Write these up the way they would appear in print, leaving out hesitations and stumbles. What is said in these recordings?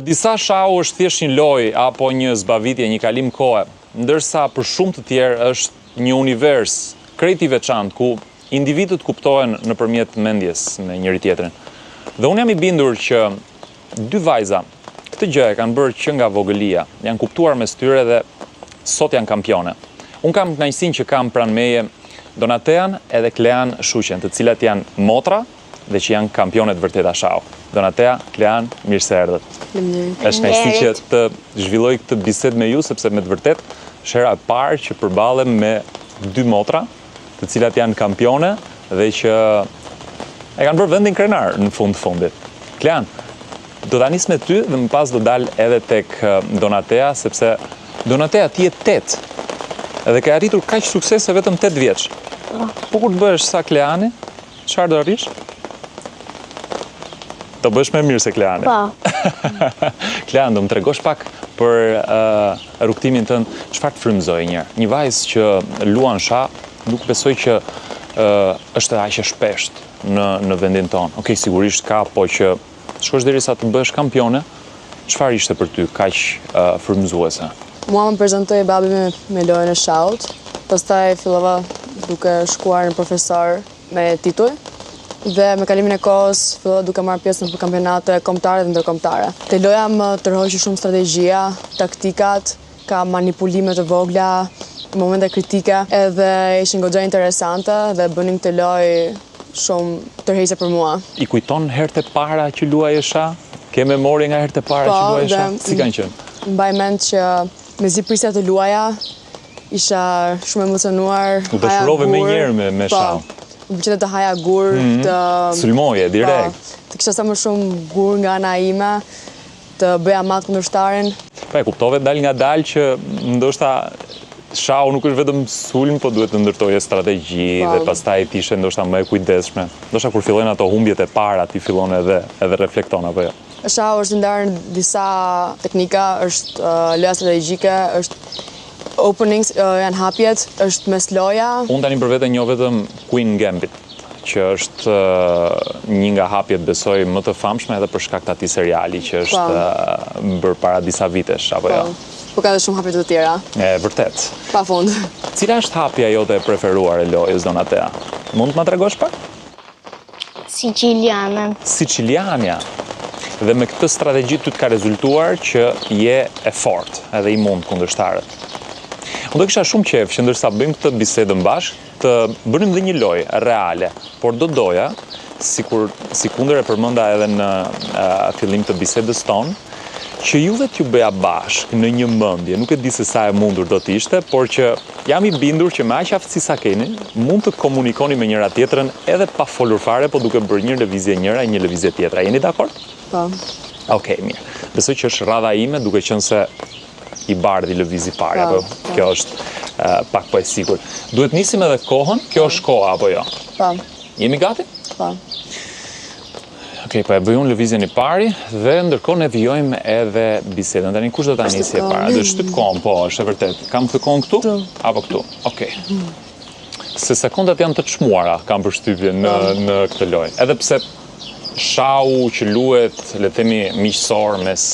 Disa shau është thjesht një lojë apo një zbavitje, një kalim kohe, ndërsa për shumë të tjerë është një univers krejt i veçantë ku individët kuptohen nëpërmjet mendjes me njëri tjetrin. Dhe unë jam i bindur që dy vajza këtë gjë e kanë bërë që nga vogëlia, janë kuptuar mes tyre dhe sot janë kampione. Unë kam kënaqësinë që kam pranë meje Donatean edhe Klean Shuqen, të cilat janë motra dhe që janë kampionet vërteta shau. Donatea, Klean, mirë se erdhët. Është kënaqësi që të zhvilloj këtë bisedë me ju, sepse me të vërtet është hera e parë që përballem me dy motra, të cilat janë kampione dhe që e kanë bërë vendin krenar në fundit. Klean, do ta nis me ty dhe më pas do dal edhe tek Donatea, sepse Donatea ti je 8 edhe ke arritur kaq suksese vetëm 8 vjeç. Po kur të bëhesh sa Kleani, çfarë do arrish? Të bësh më mirë se Kleani. Po. Klean, do më tregosh pak për rrugtimin tënd, çfarë të frymëzoi një vajzë që luan shah, nuk besoj që është aq e shpesht në vendin tonë. Okej, sigurisht ka, po që shkosh derisa të bëhesh kampione, çfarë ishte për ty kaq frymëzuese? Mua më prezantoi babi me lojën e shahut, pastaj fillova duke shkuar në profesor me titull. Dhe me kalimin e kohës fillova duke marrë pjesë në kampionate kombëtare dhe ndërkombëtare. Te loja më tërhoqi shumë strategjia, taktikat, ka manipulime të vogla, momente kritike, edhe ishin goxha interesante dhe bënin këtë lojë shumë tërheqëse për mua. I kujton herët e para që luaje shah? Ke memorje nga herët e para që luaje shah? Si kanë qenë? Mbaj mend që mezi prisja të luaja, isha shumë emocionuar. U dëshirove me njëherë me shah. Më pëlqente të haja gur, të sulmoje direkt. Të kisha sa më shumë gur nga ana ime, të bëja mat kundërshtarin. Po e kuptove dal nga dal që ndoshta shau nuk është vetëm sulm, po duhet të ndërtoje strategji dhe pastaj të ishe ndoshta më e kujdesshme. Ndoshta kur fillojnë ato humbjet e para, ti fillon edhe reflekton apo jo. Shau është ndarë në disa teknika, është loja strategjike, është openings, janë hapjet, është mes loja. Unë tani për vete njoh vetëm Queen Gambit, që është një nga hapjet besoj më të famshme edhe për shkak të atij seriali që është bërë para disa vitesh, apo jo? Po ka dhe shumë hapje të tjera. Vërtet. Pafund. Cila është hapja jote e preferuar e lojës, Donatea? Mund të ma tregosh pak? Siciliane. Siciliania. Dhe me këtë strategji ty të ka rezultuar që je e fortë edhe i mund kundërshtarët. Unë do kisha shumë qejf që ndërsa bëjmë këtë bisedën bashkë, të bënim dhe një lojë reale, por do doja, si kundër e përmenda edhe në fillim të bisedës tonë, që juve t'ju bëja bashkë në një mendje, nuk e di se sa e mundur do t'ishte, por që jam i bindur që me aq aftësi sa keni, mund të komunikoni me njëra tjetrën edhe pa folur fare, po duke bërë një lëvizje njëra e një lëvizje tjetra. Jeni dakord? Po. Okej, mirë. Besoj që është radha ime, duke qenë se i bardhi lëvizi parë, apo kjo është pak po e sigurt. Duhet nisim edhe kohën, kjo është koha apo jo? Po. Jemi gati? Po. Okej, po e bëj unë lëvizjen i pari dhe ndërkohë ne vijojmë edhe bisedën. Tani kush do ta nisi e para? Do shtyp kohën, po, është e vërtet. Kam këtë kohën këtu apo këtu? Okej. Se sekondat janë të çmuara, kam përshtypjen në këtë lojë. Edhe pse shau që luhet, le të themi, miqësor mes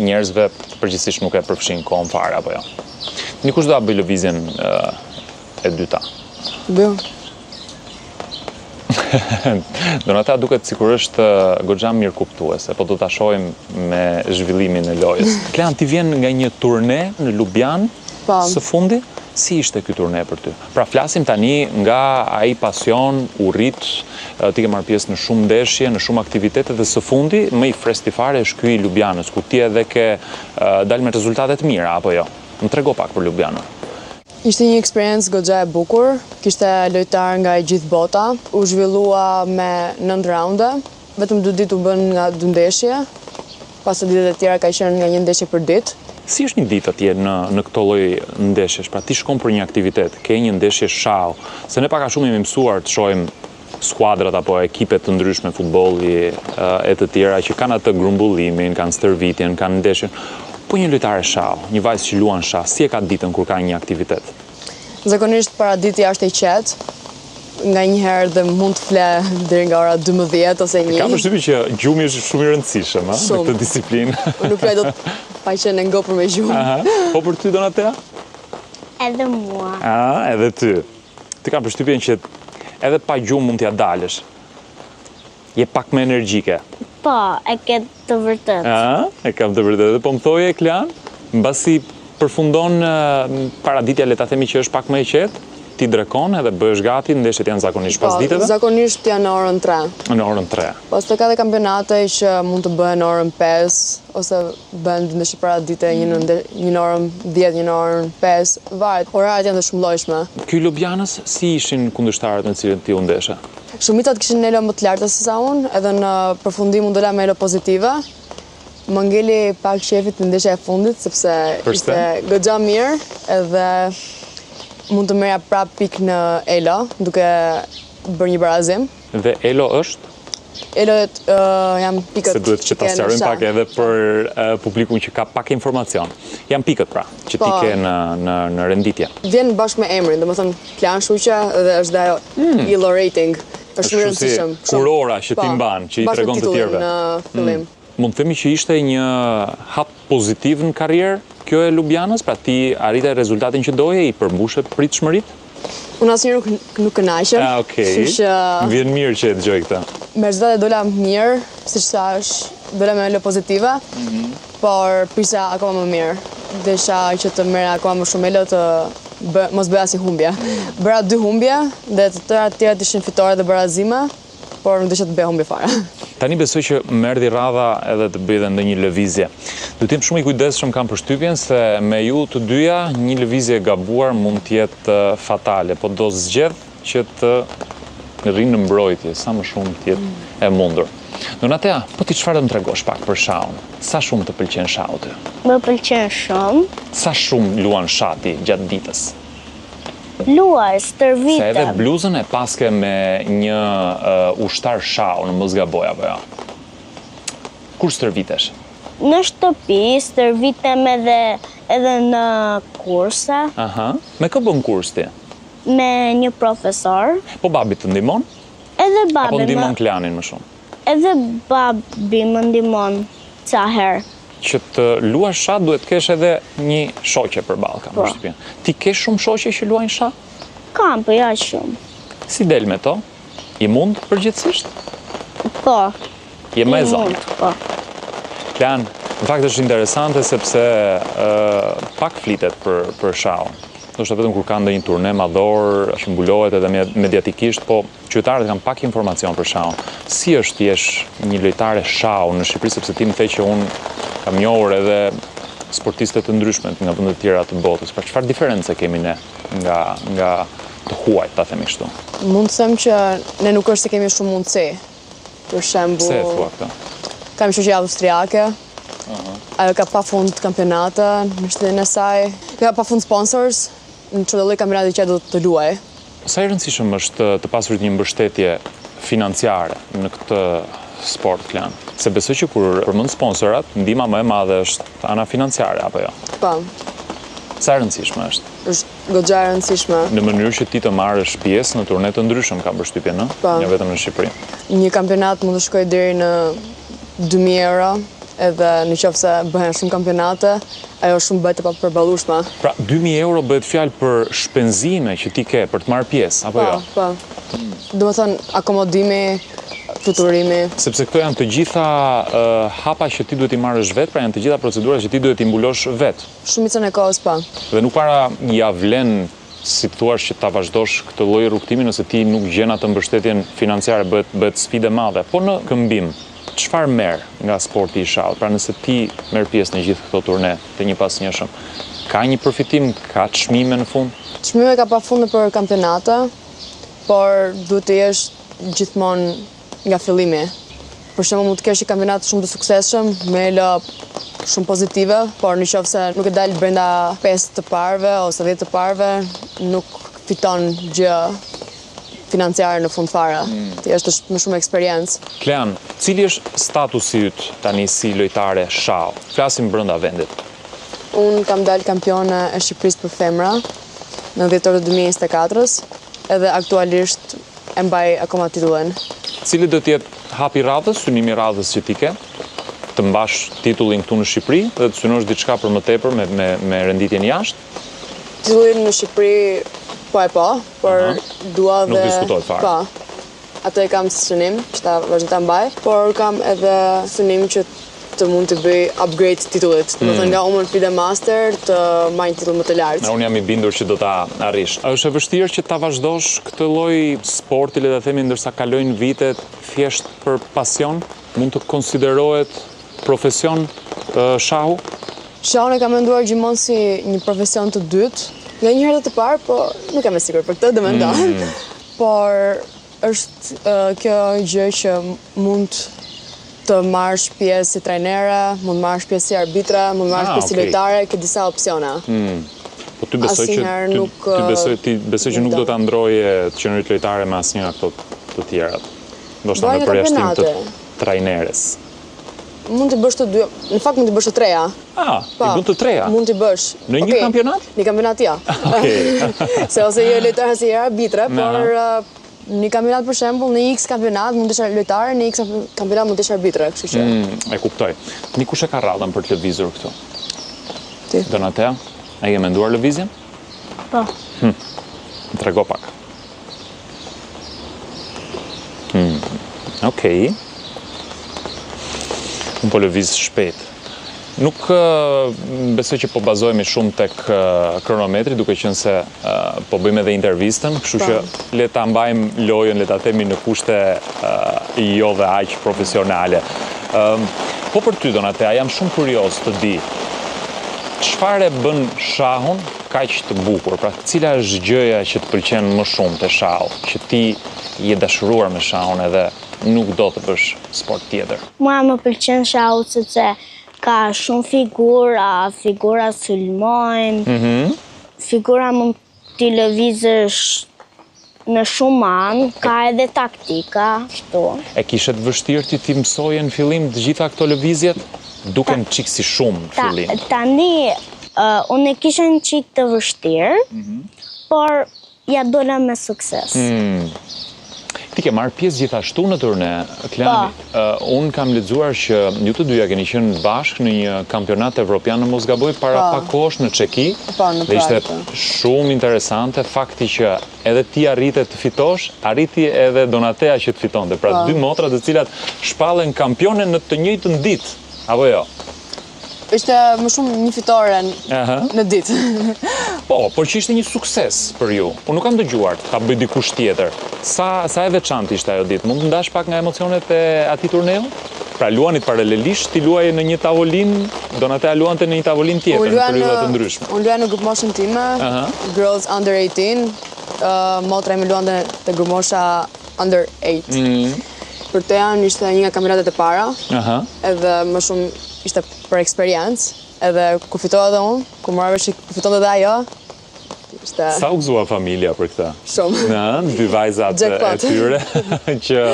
njerëzve përgjithsisht nuk e përfshin kohën fare apo jo. Një kush do ta bëj lëvizjen e dyta? Bëj. Donata duket sikur është goxha mirë kuptuese, po do ta shohim me zhvillimin e lojës. Klean, ti vjen nga një turne në Lubian së fundi? Si ishte ky turne për ty? Pra flasim tani nga ai pasion, urrit, ti ke marrë pjesë në shumë ndeshje, në shumë aktivitete dhe së fundi më i freskët fare është ky i Lubianës, ku ti edhe ke dalë me rezultate të mira apo jo? Më trego pak për Lubianën. Ishte një eksperiencë goxha e bukur, kishte lojtar nga e gjithë bota, u zhvillua me 9 raunde, vetëm 2 ditë u bën nga 2 ndeshje, pas ditët e tjera ka qenë nga 1 ndeshje për ditë. Si është një ditë atje në këto lloj ndeshjesh? Pra ti shkon për një aktivitet, ke një ndeshje shau, se ne pak a shumë jemi mësuar të shohim skuadrat apo ekipe të ndryshme futbolli e të tjera që kanë atë grumbullimin, kanë stërvitjen, kanë ndeshjen. Po një lojtare shau, një vajzë që luan shah, si e ka ditën kur ka një aktivitet? Zakonisht paraditja është e qetë, nga një herë dhe mund të fle deri nga ora 12 ose 1. Kam përshtypjen që gjumi është shumë i rëndësishëm, në këtë disiplinë. Unë nuk do të pa qenë ngopur me gjumë. Po për ty, Donatea? Edhe mua. Edhe ty. Ti kam përshtypjen që edhe pa gjumë mund t'ja dalësh. Je pak më energjike. Po, e ke të vërtet. E kam të vërtetë. Po më thoje, Klean, mbasi përfundon paraditja, le ta themi që është pak më e qetë, ti drekon edhe bëhesh gati, ndeshjet janë zakonisht pas ditëve? Zakonisht janë në orën 3. Në orën 3. Pas të ka dhe kampionate që mund të bëhen në orën 5, ose bëhen ndeshje paradite, një në orën 10, një në orën 5, varet. Oraret janë të shumëllojshme. Ky Ljubljanës, si ishin kundërshtarët në cilën ti u ndeshe? Shumicat kishin elo më të larta se sa unë, edhe në përfundim u ndola me elo pozitive. Më ngeli pak shefit në ndeshja e fundit, sepse ishte goxha mirë, edhe mund të merja prap pik në elo, duke bërë një barazim. Dhe elo është? Elo jam pikët. Se duhet që ta sqarojmë pak edhe për publikun që ka pak informacion. Jam pikët pra, që ti ke në renditje. Vjen bashkë me emrin, domethënë Klean Shuqja dhe është dhe ajo ELO rating. Është shumë e rëndësishëm. Kurora që ti mban, që i tregon të tjerëve. Në fillim. Mund të themi që ishte një hap pozitiv në karrierë kjo e Ljubljanës, pra ti arrite rezultatin që doje, i përmbushe pritshmëritë? Unë asnjëherë nuk kënaqem. Okej. Më vjen mirë që e dëgjoj këtë. Me çdo dhe dola mirë, siç thash, dola me elo pozitive, por prisja akoma më mirë. Desha që të merra akoma më shumë elo të mos bëja asnjë humbje. Bëra 2 humbje dhe të tjerat ishin fitore dhe barazime, por nuk desha të bëj humbje fare. Tani besoj që më erdhi radha edhe të bëj ndonjë lëvizje. Duhet të jem shumë i kujdesshëm, kam përshtypjen se me ju të dyja një lëvizje e gabuar mund të jetë fatale, po do zgjedh që të rrinë në mbrojtje, sa më shumë të jetë e mundur. Donatea, po ti çfarë do më tregosh pak për shahun? Sa shumë të pëlqen shahu ty? Më pëlqen shumë. Sa shumë luan shati gjatë ditës? Luaj, stërvitem. Se edhe bluzën e paske me një ushtar shahu, në mos gaboj apo jo? Kur stërvitesh? Në shtëpi, stërvitem edhe në kurse. Me kë bën kurs ti? Me një profesor. Po babi të ndihmon? Edhe babi. Apo ndihmon Kleanin më shumë? Edhe babi më ndihmon ca herë. Që të luash shah duhet kesh edhe një shoqe përballë, kam përshtypjen. Ti ke shumë shoqe që luajnë shah? Kam, po ja shumë. Si del me to? I mund përgjithsisht? Po. Je më e zonë? Po. Klean, në fakt është interesante sepse pak flitet për shahun. Ndoshta vetëm kur ka ndonjë turne madhor që mbulohet edhe mediatikisht, po qytetarët kanë pak informacion për shahun. Si është jesh një lojtare shahu në Shqipëri, sepse ti më the që unë kam njohur edhe sportiste të ndryshme nga vende të tjera të botës. Pra çfarë diferencë kemi ne nga të huajt, ta themi kështu? Mund të them që ne nuk është se kemi shumë mundësi. Për shembull, pse e thua këtë? Kam shoqë austriake. Ajo ka pafund kampionate në shtëpinë e saj. Ka pafund sponsors. Në çdo lloj kampionati që do të luaj. Sa e rëndësishëm është të pasurit një mbështetje financiare në këtë sport, Klean? Se besoj që kur përmend sponsorat, ndihma më e madhe është ana financiare apo jo? Po. Sa e rëndësishme është? Është goxha e rëndësishme. Në mënyrë që ti të marrësh pjesë në turne të ndryshëm, kam përshtypjen, ëh? Po. Jo vetëm në Shqipëri. Një kampionat mund të shkojë deri në 2.000 euro, edhe në qoftë se bëhen shumë kampionate, ajo shumë bëhet e papërballueshme. Pra 2.000 euro bëhet fjalë për shpenzime që ti ke për të marrë pjesë, apo jo? Po. Domethënë akomodimi, fluturimi. Sepse këto janë të gjitha hapa që ti duhet i marrësh vetë, pra janë të gjitha procedurat që ti duhet i mbulosh vetë. Shumicën e kohës pa. Dhe nuk para ja vlen, si të thuash, që ta vazhdosh këtë lloj rrugtimi nëse ti nuk gjen atë mbështetjen financiare, bëhet sfidë e madhe. Po në këmbim, çfarë merr nga sporti i shahut? Pra nëse ti merr pjesë në gjithë këto turne të një pas njëshëm, ka një përfitim, ka çmime në fund? Çmime ka pafund për kampionate, por duhet të jesh gjithmonë nga fillimi. Për shembull, mund të kesh një kampionat shumë të suksesshëm, me elo shumë pozitive, por nëse nuk e dal brenda 5 të parëve ose 10 të parëve, nuk fiton gjë financiare në fund fare. Ti është me shumë eksperiencë. Klean, cili është statusi yt tani si lojtare shahu? Flasim brenda vendit. Unë kam dalë kampione e Shqipërisë për femra në dhjetor të 2024-s, edhe aktualisht e mbaj akoma titullin. Cili do t'jetë hapi radhës, synimi radhës që ti ke? Të mbash titullin këtu në Shqipëri dhe të synosh diçka për më tepër me renditjen jashtë? Titullin në Shqipëri por dua dhe... Nuk diskutohet fare. Po, ato e kam si synim, që ta vazhdo ta mbaj, por kam edhe synim që të mund të bëj upgrade titullit. Do të thënë nga Open FIDE Master të marr një titull më të lartë. Unë jam i bindur që do ta arrish. A është e vështirë që ta vazhdosh këtë lloj sporti, le ta themi, ndërsa kalojnë vitet, thjesht për pasion? Mund të konsiderohet profesion shahu? Shahun e kam menduar gjithmonë si një profesion të dytë, nga një herë të parë, po nuk jam e sigurt për këtë, do mendoj. Por është kjo gjë që mund të marrësh pjesë si trajnere, mund të marrësh pjesë si arbitra, mund të marrësh pjesë si lojtare, ke disa opsiona. Po ty besoj që nuk do ta ndroje të qenurit lojtare me asnjë nga këto të tjerat. Ndoshta në përjashtim të trajneres. Mund të bësh të dy, në fakt mund të bësh të treja. I bën të treja? Mund të bësh. Në një kampionat? Një kampionat, ja. Se ose je lojtar ose je arbitre, por një kampionat për shembull, në X kampionat mund të jesh lojtar, në X kampionat mund të jesh arbitre, kështu që. E kuptoj. Kush e ka radhën për të lëvizur këtu? Ti. Donatea, a ke menduar lëvizjen? Po. Më trego pak. Okej. Unë po lëviz shpejt. Nuk besoj që po bazohemi shumë tek kronometri, duke qenë se po bëjmë edhe intervistën, kështu që le ta mbajmë lojën, le ta themi në kushte jo dhe aq profesionale. Po për ty, Donatea, jam shumë kurioz të di çfarë bën shahun kaq të bukur? Pra, cila është gjëja që të pëlqen më shumë te shahu, që ti je dashuruar me shahun edhe nuk do të bësh sport tjetër? Mua më pëlqen shahu sepse ka shumë figura sulmojnë, figura mund t'i lëvizësh në shumë anë, ka edhe taktika, shtu. E kishe të vështirë ti mësoje në fillim të gjitha këto lëvizjet? Duken çik si shumë në fillim. Tani, unë e kisha një çik të vështirë, por ja dola me sukses. Ti ke marrë pjesë gjithashtu në turne, Klani. Unë kam lexuar që ju të dyja keni qenë bashkë në një kampionat evropian, në mos gaboj, para pak kohësh në Çeki. Dhe ishte shumë interesante fakti që edhe ti arrite të fitosh, arriti edhe Donatea që të fitonte. Pra dy motra të cilat shpallen kampione në të njëjtën ditë, apo jo? Ishte më shumë një fitore në ditë. Po, por që ishte një sukses për ju. Unë nuk kam dëgjuar ta bëj dikush tjetër. Sa e veçantë ishte ajo ditë? Mund të ndash pak nga emocionet e atij turneu? Pra luanit paralelisht, ti luaje në një tavolinë, Donatea luante në një tavolinë tjetër, në periudha të ndryshme. Unë luaj në grupmoshën time, Girls Under 18, motra ime luante te grupmosha Under 8. Për të janë ishte një nga kampionatet e para, edhe më shumë ishte për eksperiencë, edhe ku fitova dhe unë, ku marrë vesh ku fitonte dhe ajo, ishte... Sa u gëzua familja për këta? Shumë. Në dy vajzat e tyre që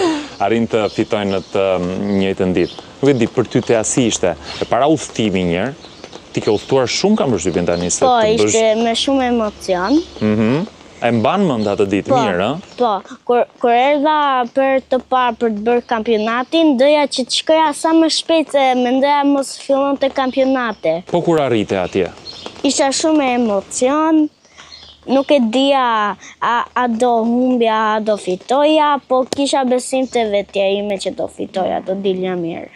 arrin të fitojnë në të njëjtën ditë. Nuk e di, për ty te asi ishte, e para udhtimi njërë, ti ke udhtuar shumë kam përshtypjen tani se Po, ishte me shumë emocion. E mban mend atë ditë mirë, ë? Po, kur erdha për të parë për të bërë kampionatin, doja që të shkoja sa më shpejt se mendoja mos fillonte kampionati. Po kur arrite atje? Isha shumë me emocion, nuk e dija a do humbja, a do fitoja, po kisha besim të vetja ime që do fitoja, do dilja mirë.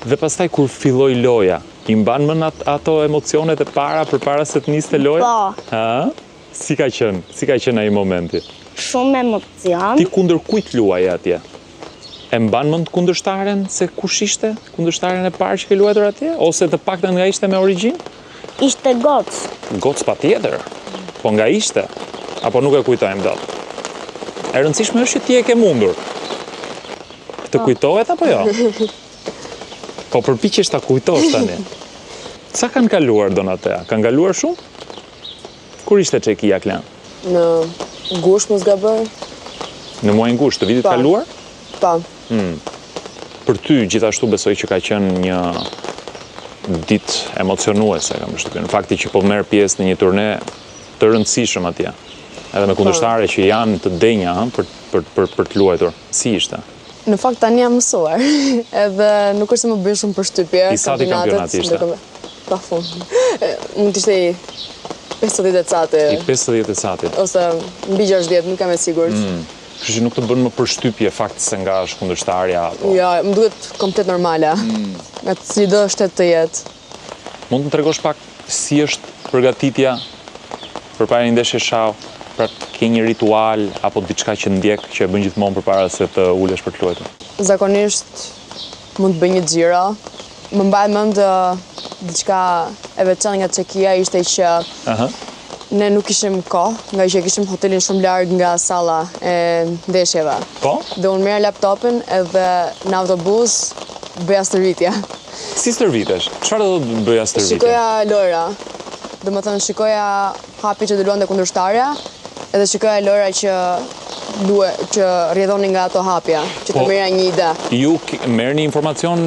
Dhe pastaj kur filloi loja, i mban mend ato emocionet e para përpara se të niste loja? Po. Ha? Si ka qenë ai momenti? Shumë emocion. Ti kundër kujt luaje atje? E mban mend kundërshtaren se kush ishte? Kundërshtaren e parë që ke luajtur atje? Ose të paktën nga ishte me origjinë? Ishte Goc. Goc patjetër. Po nga ishte? Apo nuk e kujtojmë dot? E rëndësishme është që ti e ke mundur. Të kujtohet apo jo? Po përpiqesh ta kujtosh tani. Sa kanë kaluar Donatea? Kanë kaluar shumë? Kur ishte Çekia, Klan? Në gusht mos gaboj. Në muajin gusht të vitit kaluar? Po. Për ty gjithashtu besoj që ka qenë një ditë emocionuese, kam përshtypjen. Në fakti që po merr pjesë në një turne të rëndësishëm atje. Edhe me kundërshtare që janë të denja për për të luajtur? Si ishte? Në fakt tani jam mësuar, edhe nuk është se më bëjë shumë përshtypje. I sati kampionati ishte? Pa fund. Mund t'ishte i 50 e cati. I 50 e catit. Ose mbi 60, nuk kam e sigurt. Kështu që nuk të bën më përshtypje fakt se nga është kundërshtarja apo. Ja, më duhet komplet normale. Nga cili do shtet të jetë. Mund të më tregosh pak si është përgatitja përpara një ndeshje shau? Pra ke një ritual apo diçka që ndjek që e bën gjithmonë përpara se të ulesh për të luajtur? Zakonisht mund të bëj një xhiro. Më mbaj mend diçka e veçantë nga Çekia ishte që ne nuk kishim kohë, nga që kishim hotelin shumë larg nga salla e ndeshjeve. Po? Dhe unë merr laptopin edhe në autobus bëja stërvitje. Si stërvitesh? Çfarë do të bëja stërvitje? Shikoja lojra. Domethënë shikoja hapi që do luante kundërshtarja, edhe shikoja lojra që rrjedhoni nga ato hapja, që të merrja një ide. Ju merrni informacion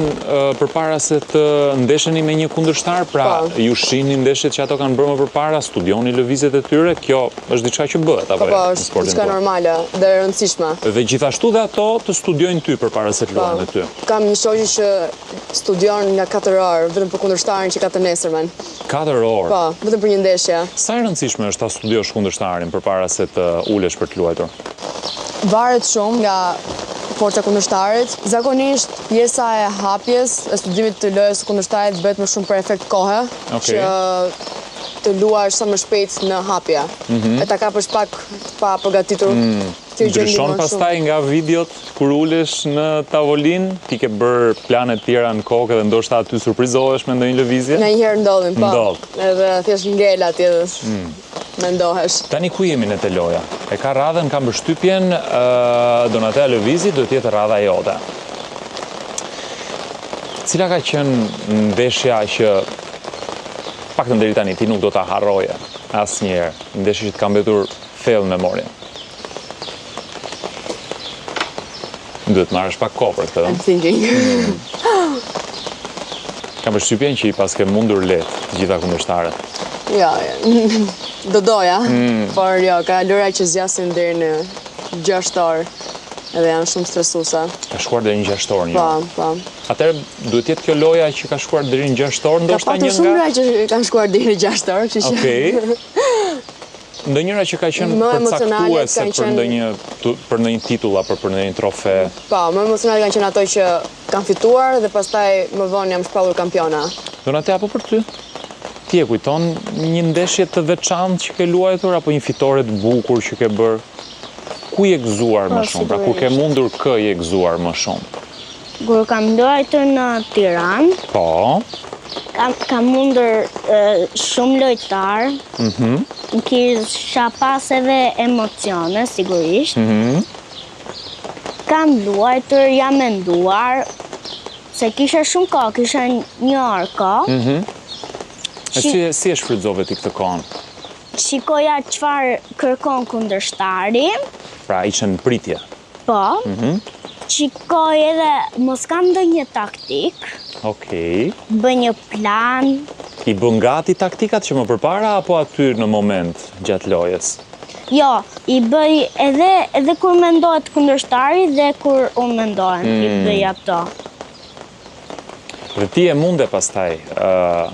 përpara se të ndesheni me një kundërshtar, pra ju shihni ndeshjet që ato kanë bërë më përpara, studioni lëvizjet e tyre, kjo është diçka që bëhet apo po, është diçka normale dhe e rëndësishme. Dhe gjithashtu dhe ato të studiojnë ty përpara se të luajnë me ty. Kam një shoqë që studion nga 4 orë vetëm për kundërshtarin që ka të nesërmen. 4 orë? Po, vetëm për një ndeshje. Sa e rëndësishme është ta studiosh kundërshtarin përpara se të ulesh për të luajtur? Varet shumë nga forca kundërshtarit. Zakonisht pjesa e hapjes, e studimit të lojës së kundërshtarit bëhet më shumë për efekt kohe, që të luash sa më shpejt në hapje. E ta kapësh pak pa përgatitur. Ndryshon pastaj nga videot kur ulesh në tavolin, ti ke bërë planet tjera në kokë dhe ndoshta aty surprizohesh me ndonjë lëvizje? Nga ndodhin, po. Edhe thjesht ngel atje dhe mendohesh. Tani ku jemi në te loja? E ka radhën, ka mbështypjen, Donatea lëvizi do t'jetë radha jote. Cila ka qenë ndeshja që paktën deri tani ti nuk do ta harroje asnjëherë, ndeshja që të ka mbetur thellë në memorie? Duhet marrësh pak kohë për këtë. I'm thinking. Kam përshtypjen që i paske mundur lehtë të gjitha kundërshtarët. Ja, do doja, por jo, ka lojra që zgjasin deri në 6 orë edhe janë shumë stresuese. Ka shkuar deri në 6 orë një. Po. Atëherë duhet jetë kjo loja që ka shkuar deri në 6 orë, ndoshta një nga. Ka patur shumë loja që kanë shkuar deri në 6 orë, kështu që. Okej. Ndonjëra që ka qenë përcaktuese për ndonjë titull apo për ndonjë trofe. Po, më emocionale kanë qenë ato që kanë fituar dhe pastaj më vonë jam shpallur kampiona. Donatea, apo për ty? Ti e kujton një ndeshje të veçantë që ke luajtur apo një fitore të bukur që ke bërë? Ku je gëzuar më shumë? Pra kur ke mundur kë je gëzuar më shumë? Kur kam luajtur në Tiranë. Po. Kam mundur shumë lojtar. Kisha pas edhe emocione, sigurisht. Kam luajtur, jam menduar, se kisha shumë kohë, kisha 1 orë kohë. Si e shfrytëzove ti këtë kohën? Shikoja çfarë kërkon kundërshtari. Pra ishe në pritje? Po. Shikoj edhe mos kam ndonjë taktik. Okej. Bëj një plan. I bën gati taktikat që më përpara apo aty në moment gjatë lojës? Jo, i bëj edhe kur mendohet kundërshtari dhe kur unë mendohem, i bëj ato. Dhe ti e munde pastaj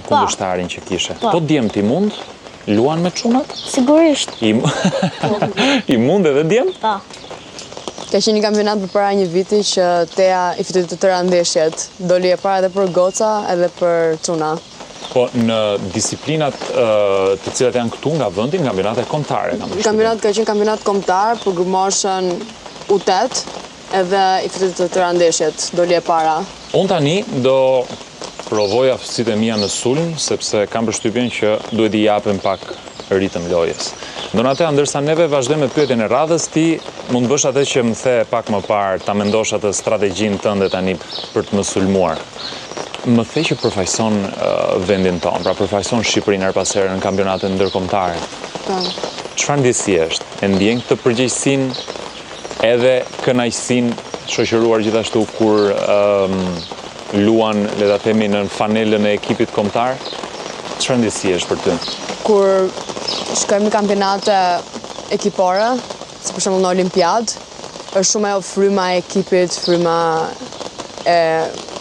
kundërshtarin që kishe. Po djem ti mund? Luan me çunat? Sigurisht. I mund edhe djem? Po. Ka qenë një kampionat përpara një viti që Tea i fitoi të tëra ndeshjet. Doli e para edhe për goca edhe për çuna. Po në disiplinat të cilat janë këtu nga vendi, kampionate kombëtare. Kampionat ka qenë kampionat kombëtar për moshën U8 edhe i fitoi të tëra ndeshjet. Doli e para. Unë tani do provoj aftësitë e mia në sulm, sepse kam përshtypjen që duhet i japim pak ritëm lojës. Donatea, ndërsa neve vazhdojmë me pyetjen e radhës, ti mund bësh atë që më the pak më parë, ta mendosh atë strategjinë tënde tani për të më sulmuar. Më the që përfaqëson vendin tonë, pra përfaqëson Shqipërinë her pas here në kampionatet ndërkombëtare. Çfarë ndjesi është? E ndjen këtë përgjegjësinë edhe kënaqësinë shoqëruar gjithashtu kur luan, le ta themi, në fanelën e ekipit kombëtar? Çfarë ndjesi është për ty? Kur shkojmë në kampionate ekipore, si për shembull në Olimpiadë, është shumë ajo fryma e ekipit, fryma e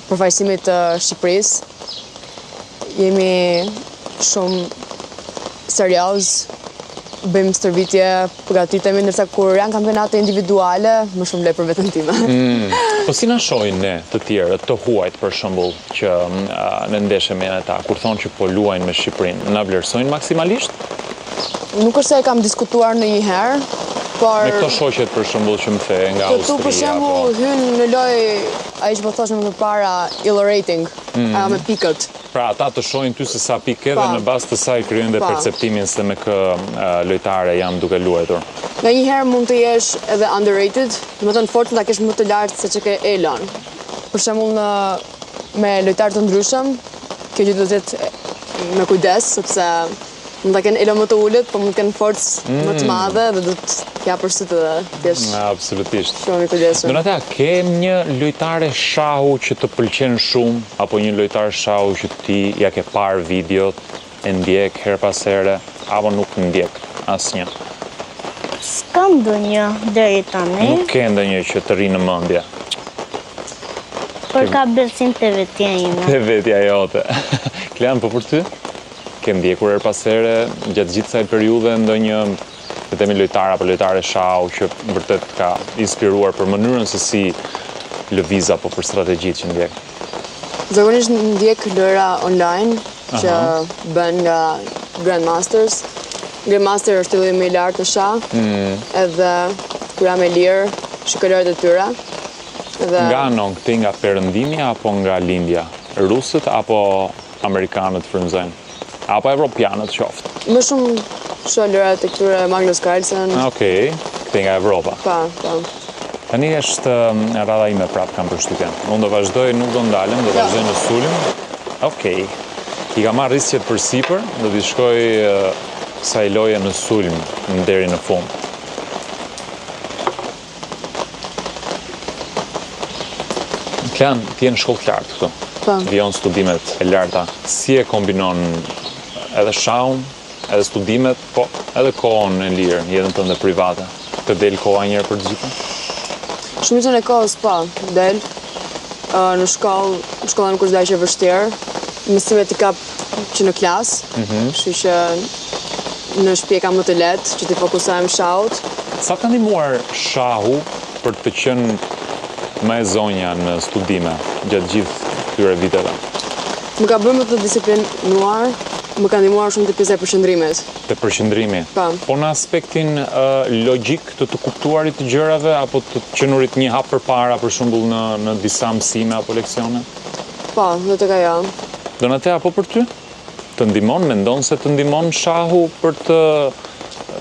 përfaqësimit të Shqipërisë. Jemi shumë serioz, bëjmë stërvitje, përgatitemi, ndërsa kur janë kampionate individuale, më shumë le për veten time. Po si na shohin ne të tjerët, të huajt për shembull, që në ndeshje me ata, kur thonë që po luajnë me Shqipërinë, na vlerësojnë maksimalisht? Nuk është se e kam diskutuar ndonjëherë, por Me këto shoqet për shembull që më the nga këtu për Austria shembull hyn në lojë ai që po thoshëm më parë ilo rating, me pikët. Pra ata të shohin ty se sa pikë edhe Pa. në bazë të saj krijojnë dhe Pa. perceptimin se me kë lojtare jam duke luajtur. Njëherë mund të jesh edhe underrated, domethënë forcën ta kesh më të lartë se që ke Elon. Për shembull me lojtarë të ndryshëm, kjo gjë duhet të jetë me kujdes, sepse mund ta kenë Elon më të ulët, po mund të kenë forcë më të madhe dhe do të japësh sy të jesh Absolutisht. shumë i kujdesshëm. Donata, kem një lojtare shahu që të pëlqen shumë, apo një lojtar shahu që ti ja ke parë videot, e ndjek her pas here, apo nuk ndjek asnjë? S'kam ndonjë deri tani, Nuk ke ndonjë që të ri në mendje. për ka besim të vetja ime. Te vetja jote. Klean, po për ty? Ke ndjekur her pas here gjatë gjithë kësaj periudhe ndonjë le themi lojtar apo lojtare shahu që vërtet ka inspiruar për mënyrën se si lëviz apo për strategjitë që ndjek? Zakonisht ndjek lëra online që bën nga Grandmasters. Grandmaster është fillimi më i lartë në shah, edhe kur jam e lirë, shikoj lojët e tyre. Dhe Nga non këti nga perëndimi apo nga lindja? Rusët apo amerikanët frymëzojnë? Apo evropianët qoftë? më shumë shoh lojët e këtyre Magnus Carlsen. Okej, këti nga Evropa. Pa. Tani është radha ime prapë kam përshtypjen. Unë do vazhdoj, nuk do ndalem, do vazhdoj në sulm. Okej. I ka marrë risqet për sipër, do t'i shkoj kësaj loje në sulm deri në fund. Klan, ti je në shkollë të lartë këtu. Po. Vijon studimet e larta. Si e kombinon edhe shahun, edhe studimet, po edhe kohën e lirë, jetën tënde private? Të del koha njëherë për të gjitha? Shumicën e kohës pa, del. Në shkolla nuk është daqe e vështirë. Mësimet i kap që në klasë, kështu që në shtëpi e kam më të lehtë që të fokusohem shahut. Sa ka ndihmuar shahu për të qenë më e zonja në studime gjatë gjithë këtyre viteve? Më ka bërë më të disiplinuar, më ka ndihmuar shumë të pjesa e përqendrimit. Te përqendrimi. Pa. Po në aspektin logjik të kuptuarit të gjërave apo të qenurit një hap përpara për shembull në disa mësime apo leksione? Pa, dhe të ka ja. Donatea, apo për ty? Të ndihmon, mendon se të ndihmon shahu për të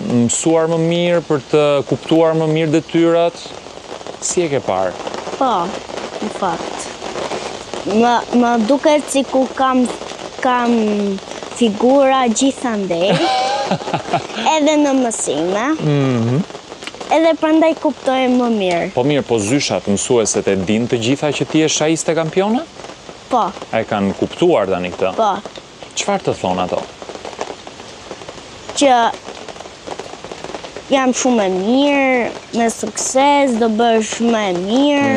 mësuar më mirë, për të kuptuar më mirë detyrat? Si e ke parë? Po, në fakt. Më duket si ku kam figura gjithandej, edhe në mësime, edhe prandaj kuptoj më mirë. Po mirë, po zyshat mësueset e din të gjitha që ti je shahiste kampione? Po, A e kanë kuptuar tani këtë? po, Çfarë të thonë ato? që jam shumë e mirë, me sukses, do bësh më e mirë.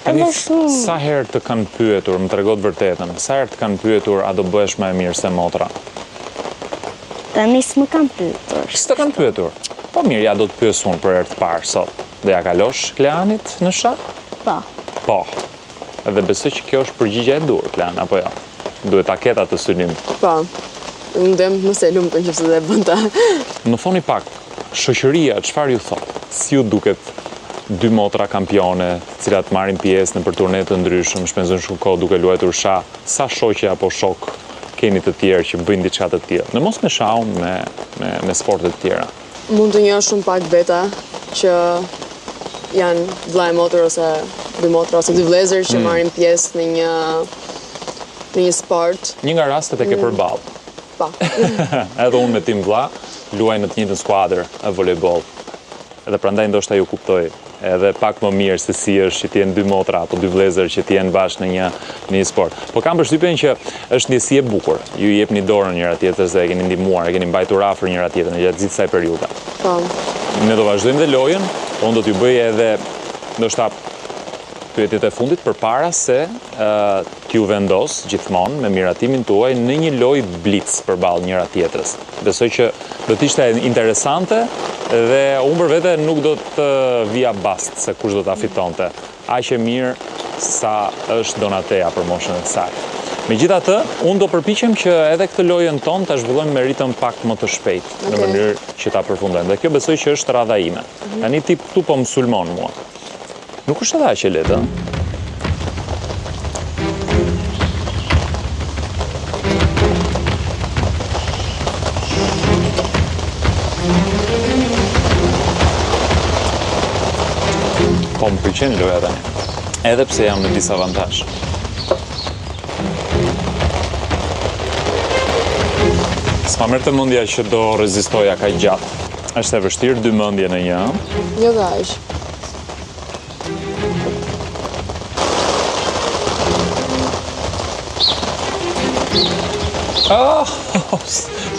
Tani, Edhe shumë. sa herë të kanë pyetur, më tregot vërtetën, sa herë të kanë pyetur a do bëhesh më e mirë se motra? Tani s'më kam pyetur. S'të kanë pyetur. Po mirë, ja do të pyes unë për herë të parë sot. Do ja kalosh Kleanit në shah? Po, Po. Edhe besoj që kjo është përgjigje e dur, Klean, apo jo? Duhet ta ketë atë synim. Pa. Ndem mëse lumtë nëse dhe bën ta. Më thoni pak, shoqëria çfarë ju thot? Si ju duket dy motra kampione, të cilat marrin pjesë në turne të ndryshëm, shpenzojnë shumë kohë duke luajtur shah, sa shoqe apo shok keni të tjerë që bëjnë diçka të tillë? Në mos me shahun, me sporte të tjera. Mund të njoh shumë pak veta që janë vëlla e motër ose dy motra ose dy vëllezër që marrin pjesë në një sport. Një nga rastet e ke përballë. Pa. Edhe unë me tim vëlla luaj në të njëjtën skuadër e volejboll. Edhe prandaj ndoshta ju kuptoj edhe pak më mirë se si është që t'jenë dy motra apo dy vëllezër që t'jenë bashkë në një sport. Po kam përshtypjen që është ndjesie e bukur. Ju i jepni dorën njëra tjetrës dhe e keni ndihmuar, e keni mbajtur afër njëra tjetrën gjatë gjithë kësaj periudhe. Po. Ne do vazhdojmë dhe lojën, Unë do t'ju bëj edhe ndoshta pyetjet e fundit përpara se t'ju vendos gjithmonë me miratimin tuaj në një lojë blitz përballë njëra tjetrës. Besoj që do t'ishte interesante dhe unë për vete nuk do të vija bast se kush do t'a fitonte. Aq e mirë sa është Donatea për moshën e saj. Megjithatë, unë do përpiqem që edhe këtë lojën tonë ta zhvillojmë me ritëm pak më të shpejt, në mënyrë që ta përfundojmë. Dhe kjo besoj që është radha ime. Tani ti këtu po më sulmon mua. Nuk është edhe aq e lehtë, ëh? Po më pëlqen loja tani. Edhe pse jam në disavantazh. S'ma merr të mendja që do rezistoja kaq gjatë. Është e vështirë dy mendje në një, ëh? Jo kaq.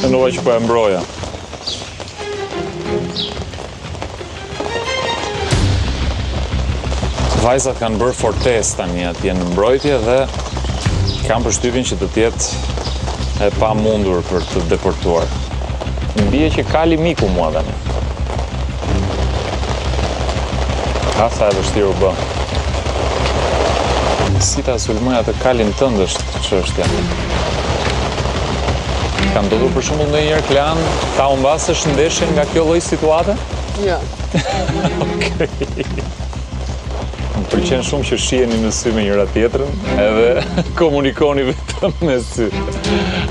Mendova që po e mbroja. Vajzat kanë bërë fortesë tani atje në mbrojtje dhe kam përshtypjen që do të jetë e pa mundur për të deportuar. Më bie që kali miku mua tani. Sa e vështirë u bë. Si ta sulmoj atë kalin tënd është çështja. Ka ndodhur për shembull ndonjëherë Klean ta humbasësh ndeshjen nga kjo lloj situate? Jo. Okej. Më pëlqen shumë që shiheni në sy me njëra tjetrën edhe komunikoni vetëm me sy.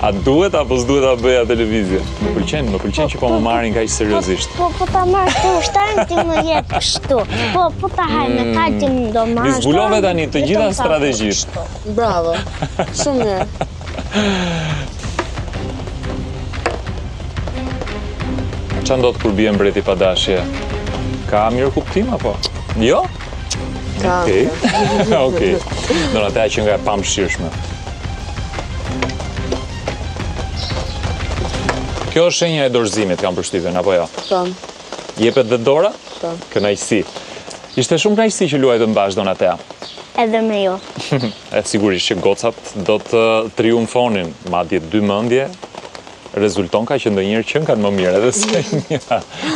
A duhet apo s'duhet ta bëja televizje? Më pëlqen që po më marrin kaq seriozisht. Po ta marr të ushtarin ti më jep kështu. Po ta haj me kaq ti më do marr. Mi zbulove tani të gjitha strategjisht. Bravo. Shumë mirë. Qa ndodh kur bie mbreti pa dashje? Ka mirë kuptim apo? Jo? Ka. Okej. Donatea që nga e pamëshirshme. Kjo është shenja e dorëzimit, kam përshtypjen, apo jo? Po. Jepet dhe dora? Po. Kënaqësi. Ishte shumë kënaqësi që luajtëm bashkë, Donatea. Edhe me ju. E sigurisht që gocat do të triumfonin, madje dy mendje rezulton ka që ndonjëherë që kanë më mirë edhe se një.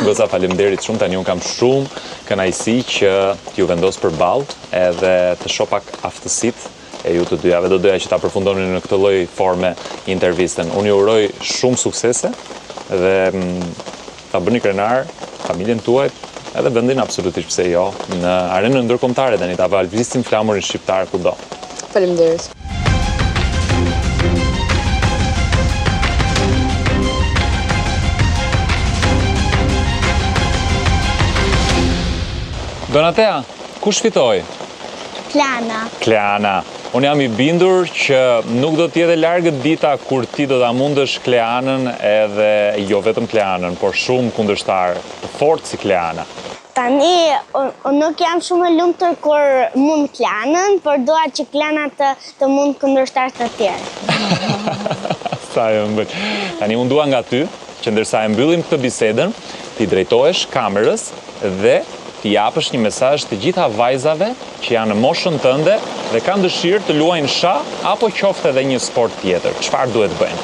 Goca, faleminderit shumë, tani unë kam shumë kënaqësi që t'ju vendos përballë edhe të shoh pak aftësitë e ju të dyjave. Do doja që ta përfundoni në këtë lloj forme intervistën. Unë ju uroj shumë suksese dhe ta bëni krenar familjen tuaj edhe vendin absolutisht pse jo në arenën ndërkombëtare tani ta valvizin flamurin shqiptar kudo. Faleminderit. Donatea, kush fitoi? Kleana. Unë jam i bindur që nuk do t'jede largët dita kur ti do t'a mundësh Kleanën edhe jo vetëm Kleanën, por shumë kundërshtar të fortë si Kleana. Tani, unë nuk jam shumë e lumtur kur mund Kleanën, por doa që Kleana të mund kundërshtar të tjerë. Sa e mbëll. Tani unë dua nga ty, që ndërsa e mbyllim këtë bisedën, ti drejtohesh kamerës dhe ti japësh një mesazh të gjitha vajzave që janë në moshën tënde dhe kanë dëshirë të luajnë shah apo qoftë edhe një sport tjetër. Çfarë duhet bëjnë?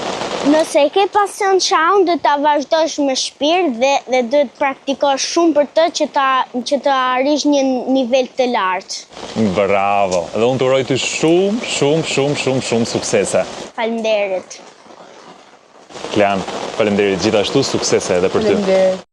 Nëse ke pasion shahun, duhet ta vazhdosh me shpirt dhe duhet praktikosh shumë për të që të arrish një nivel të lartë. Bravo. Dhe unë të uroj ty shumë suksese. Faleminderit. Klean, faleminderit gjithashtu, suksese edhe për ty. Faleminderit.